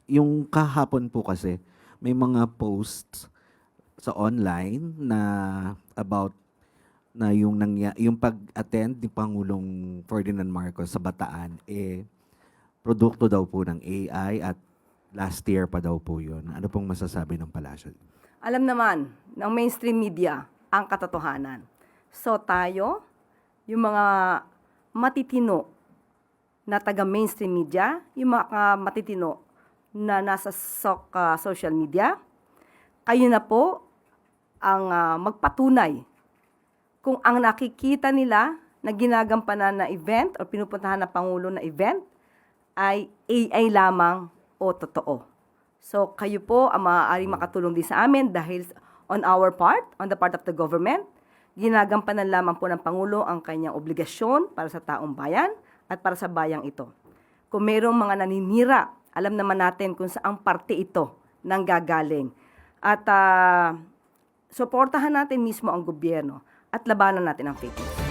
yung kahapon po kasi, may mga posts sa online na about na yung pag-attend ni Pangulong Ferdinand Marcos sa Bataan, produkto daw po ng AI at last year pa daw po yun. Ano pong masasabi ng palasyo? Alam naman ng mainstream media ang katotohanan. So tayo, yung mga matitino na taga-mainstream media, yung mga matitino na nasa social media, kayo na po ang magpatunay kung ang nakikita nila na ginagampanan na event o pinupuntahan ng Pangulo na event ay AI lamang o totoo. So kayo po ang maaaring makatulong din sa amin dahil on our part, on the part of the government, ginagampanan lamang po ng Pangulo ang kanyang obligasyon para sa taong bayan at para sa bayang ito. Kung mayroong mga naninira, alam naman natin kung saang parte ito nang gagaling. At suportahan natin mismo ang gobyerno at labanan natin ang fake news.